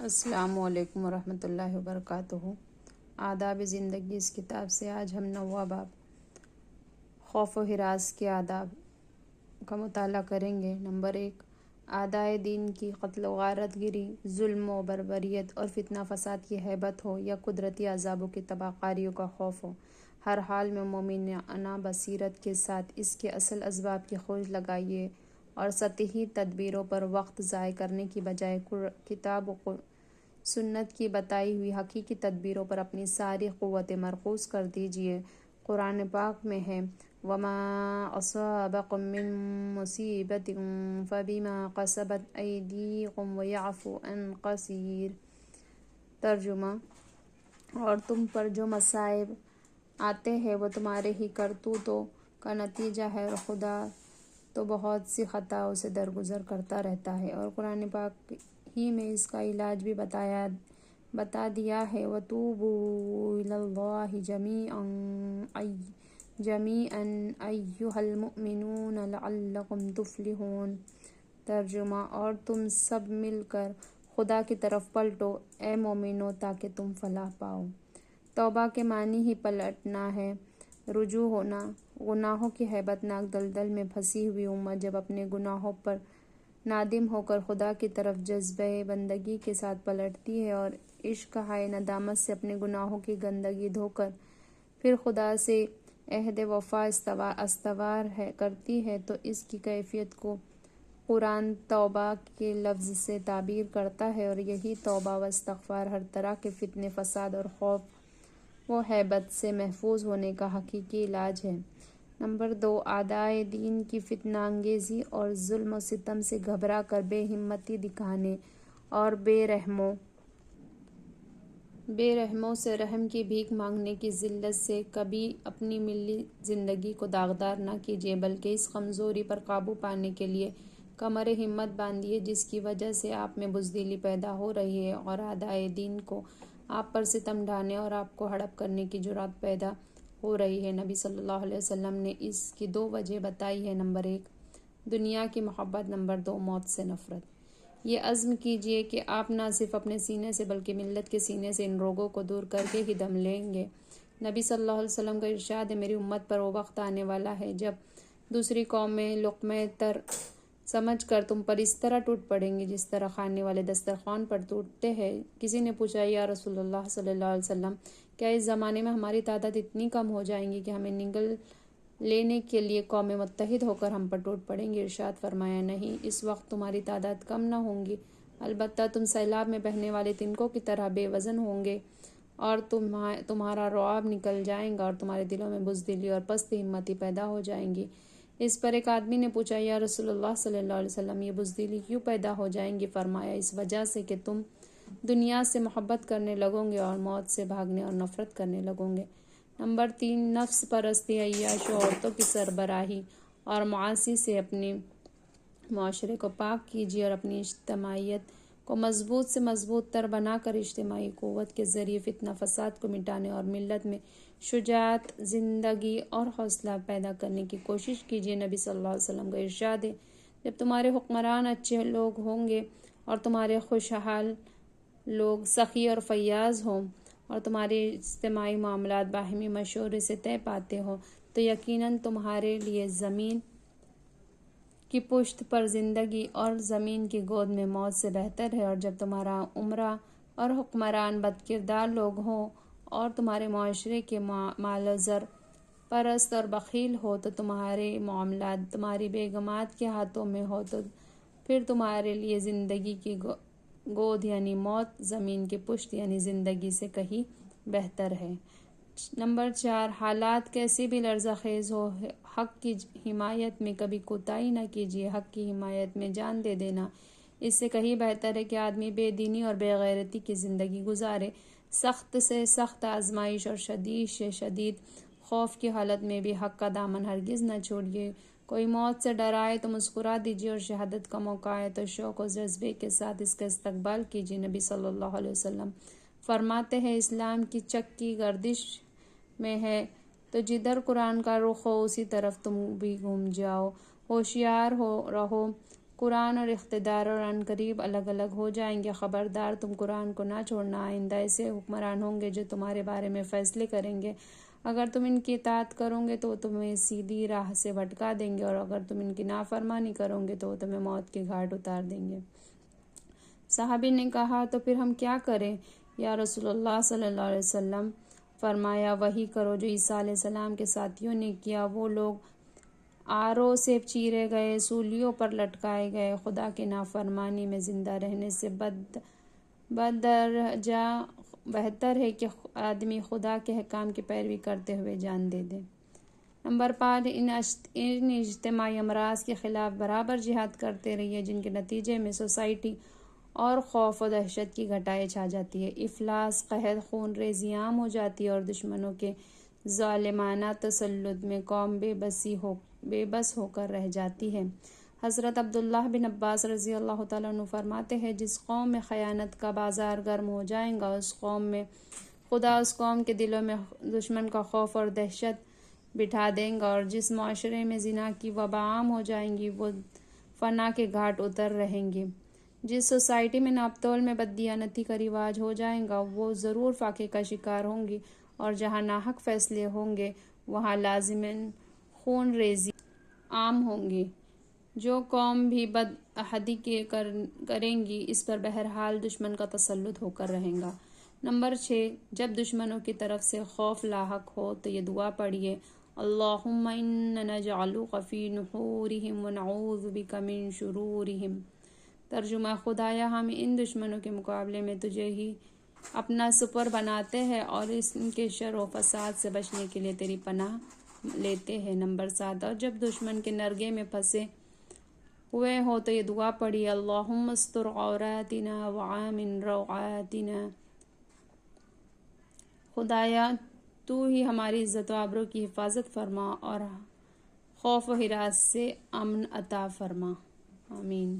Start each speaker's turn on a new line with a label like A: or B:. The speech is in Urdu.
A: السلام علیکم ورحمۃ اللہ وبرکاتہ۔ آداب زندگی اس کتاب سے آج ہم 9واں باب خوف و ہراس کے آداب کا مطالعہ کریں گے۔ نمبر 1، اعدائے دین کی قتل و غارت گری، ظلم و بربریت اور فتنہ فساد کی ہیبت ہو یا قدرتی عذابوں کی تباہ کاریوں کا خوف ہو، ہر حال میں مومنانہ بصیرت کے ساتھ اس کے اصل اسباب کی کھوج لگائیے اور سطحی تدبیروں پر وقت ضائع کرنے کی بجائے کتاب و سنت کی بتائی ہوئی حقیقی تدبیروں پر اپنی ساری قوتیں مرکوز کر دیجیے۔ قرآن پاک میں ہے وَمَا أَصَابَكُم مِّن مُّصِیبَةٍ فَبِمَا کَسَبَتْ أَیْدِیکُمْ وَیَعْفُو عَن کَثِیر۔ ترجمہ: اور تم پر جو مصائب آتے ہیں وہ تمہارے ہی کرتوتوں کا نتیجہ ہے، اور خدا تو بہت سی خطاؤں سے درگزر کرتا رہتا ہے۔ اور قرآن پاک ہی میں اس کا علاج بھی بتا دیا ہے وَتُوبُوا إِلَى اللَّهِ جَمِيعًا أَیُّهَا الْمُؤْمِنُونَ لَعَلَّکُمْ تُفْلِحُونَ۔ ترجمہ: اور تم سب مل کر خدا کی طرف پلٹو اے مومنو تاکہ تم فلاح پاؤ۔ توبہ کے معنی ہی پلٹنا ہے، رجوع ہونا۔ گناہوں کی ہیبت ناک دلدل میں پھنسی ہوئی امت جب اپنے گناہوں پر نادم ہو کر خدا کی طرف جذبہ بندگی کے ساتھ پلٹتی ہے اور عشق ہائے ندامت سے اپنے گناہوں کی گندگی دھو کر پھر خدا سے عہد وفا استوار کرتی ہے تو اس کی کیفیت کو قرآن توبہ کے لفظ سے تعبیر کرتا ہے، اور یہی توبہ و استغفار ہر طرح کے فتنے فساد اور خوف و ہیبت سے محفوظ ہونے کا حقیقی علاج ہے۔ نمبر 2، اعدائے دین کی فتنہ انگیزی اور ظلم و ستم سے گھبرا کر بے ہمتی دکھانے اور بے رحموں سے رحم کی بھیک مانگنے کی ذلت سے کبھی اپنی ملی زندگی کو داغدار نہ کیجیے، بلکہ اس کمزوری پر قابو پانے کے لیے کمر ہمت باندھیے جس کی وجہ سے آپ میں بزدلی پیدا ہو رہی ہے اور اعدائے دین کو آپ پر ستم ڈھانے اور آپ کو ہڑپ کرنے کی جرأت پیدا ہو رہی ہے۔ نبی صلی اللہ علیہ وسلم نے اس کی 2 وجہ بتائی ہیں۔ نمبر 1، دنیا کی محبت۔ نمبر 2، موت سے نفرت۔ یہ عزم کیجیے کہ آپ نہ صرف اپنے سینے سے بلکہ ملت کے سینے سے ان روگوں کو دور کر کے ہی دم لیں گے۔ نبی صلی اللہ علیہ وسلم کا ارشاد ہے، میری امت پر وہ وقت آنے والا ہے جب دوسری قومیں لقمہ تر سمجھ کر تم پر اس طرح ٹوٹ پڑیں گی جس طرح کھانے والے دسترخوان پر ٹوٹتے ہیں۔ کسی نے پوچھا، یا رسول اللہ صلی اللہ علیہ وسلم، کیا اس زمانے میں ہماری تعداد اتنی کم ہو جائے گی کہ ہمیں نگل لینے کے لیے قومیں متحد ہو کر ہم پر ٹوٹ پڑیں گی؟ ارشاد فرمایا، نہیں، اس وقت تمہاری تعداد کم نہ ہوگی، البتہ تم سیلاب میں بہنے والے تنکوں کی طرح بے وزن ہوں گے اور تمہارا رعب نکل جائے گا اور تمہارے دلوں میں بزدلی اور پست ہمتی پیدا ہو جائیں گی۔ اس پر ایک آدمی نے پوچھا، یا رسول اللہ صلی اللہ علیہ وسلم، یہ بزدلی کیوں پیدا ہو جائیں گی؟ فرمایا، اس وجہ سے کہ تم دنیا سے محبت کرنے لگو گے اور موت سے بھاگنے اور نفرت کرنے لگو گے۔ نمبر 3، نفس پرستی، عیاشی، عورتوں کی سربراہی اور معاصی سے اپنے معاشرے کو پاک کیجیے اور اپنی اجتماعیت کو مضبوط سے مضبوط تر بنا کر اجتماعی قوت کے ذریعے فتنہ فساد کو مٹانے اور ملت میں شجاعت، زندگی اور حوصلہ پیدا کرنے کی کوشش کیجیے۔ نبی صلی اللہ علیہ وسلم کا ارشاد ہے، جب تمہارے حکمران اچھے لوگ ہوں گے اور تمہارے خوشحال لوگ سخی اور فیاض ہوں اور تمہارے اجتماعی معاملات باہمی مشورے سے طے پاتے ہوں تو یقیناً تمہارے لیے زمین کی پشت پر زندگی اور زمین کی گود میں موت سے بہتر ہے، اور جب تمہارا امراء اور حکمران بد کردار لوگ ہوں اور تمہارے معاشرے کے مال و زر پرست اور بخیل ہو تو تمہارے معاملات تمہاری بیگمات کے ہاتھوں میں ہو تو پھر تمہارے لیے زندگی کی گود یعنی موت، زمین کی پشت یعنی زندگی سے کہیں بہتر ہے۔ نمبر 4، حالات کیسی بھی لرزہ خیز ہو، حق کی حمایت میں کبھی کوتاہی نہ کیجیے۔ حق کی حمایت میں جان دے دینا اس سے کہیں بہتر ہے کہ آدمی بے دینی اور بے غیرتی کی زندگی گزارے۔ سخت سے سخت آزمائش اور شدید سے شدید خوف کی حالت میں بھی حق کا دامن ہرگز نہ چھوڑیے۔ کوئی موت سے ڈرائے تو مسکرا دیجیے اور شہادت کا موقع آئے تو شوق و جذبے کے ساتھ اس کا استقبال کیجیے۔ نبی صلی اللہ علیہ وسلم فرماتے ہیں، اسلام کی چکی گردش میں ہے تو جدھر قرآن کا رخ ہو اسی طرف تم بھی گھوم جاؤ۔ ہوشیار رہو، قرآن اور اقتدار اور عنقریب الگ الگ ہو جائیں گے۔ خبردار تم قرآن کو نہ چھوڑنا، آئندہ ایسے حکمران ہوں گے جو تمہارے بارے میں فیصلے کریں گے، اگر تم ان کی اطاعت کرو گے تو تمہیں سیدھی راہ سے بھٹکا دیں گے، اور اگر تم ان کی نافرمانی کرو گے تو تمہیں موت کے گھاٹ اتار دیں گے۔ صحابی نے کہا تو پھر ہم کیا کریں یا رسول اللہ صلی اللہ علیہ وسلم؟ فرمایا وہی کرو جو عیسیٰ علیہ السلام کے ساتھیوں نے کیا۔ وہ لوگ آروں سے چیرے گئے، سولیوں پر لٹکائے گئے، خدا کے نافرمانی میں زندہ رہنے سے بدرجہ بہتر ہے کہ آدمی خدا کے احکام کی پیروی کرتے ہوئے جان دے دے۔ نمبر 5، ان اجتماعی امراض کے خلاف برابر جہاد کرتے رہیے جن کے نتیجے میں سوسائٹی اور خوف و دہشت کی گھٹائیں چھا جاتی ہے، افلاس، قحط، خون ریزی عام ہو جاتی ہے، اور دشمنوں کے ظالمانہ تسلط میں قوم بے بس ہو کر رہ جاتی ہے۔ حضرت عبداللہ بن عباس رضی اللہ تعالیٰ عنہ فرماتے ہیں، جس قوم میں خیانت کا بازار گرم ہو جائے گا، اس قوم میں خدا اس قوم کے دلوں میں دشمن کا خوف اور دہشت بٹھا دیں گا، اور جس معاشرے میں زنا کی وبا عام ہو جائیں گی وہ فنا کے گھاٹ اتر رہیں گی۔ جس سوسائٹی میں ناپ تول میں بددیانتی کا رواج ہو جائے گا وہ ضرور فاقے کا شکار ہوں گی، اور جہاں ناحق فیصلے ہوں گے وہاں لازماً خون ریزی عام ہوں گی۔ جو قوم بھی بدعہدی کریں گی اس پر بہرحال دشمن کا تسلط ہو کر رہے گا۔ نمبر 6، جب دشمنوں کی طرف سے خوف لاحق ہو تو یہ دعا پڑھیے، اللہم انا نجعلک فی نحورہم ونعوذ بک من شرورہم۔ ترجمہ، خدایا ہم ان دشمنوں کے مقابلے میں تجھے ہی اپنا سپر بناتے ہیں اور ان کے شر و فساد سے بچنے کے لیے تیری پناہ لیتے ہیں۔ نمبر 7، اور جب دشمن کے نرغے میں پھنسے ہوئے ہو تو یہ دعا پڑھی، اللہم استر عوراتنا وآمن روعاتنا۔ خدایا تو ہی ہماری عزت و آبرو کی حفاظت فرما اور خوف و ہراس سے امن عطا فرما۔ آمین۔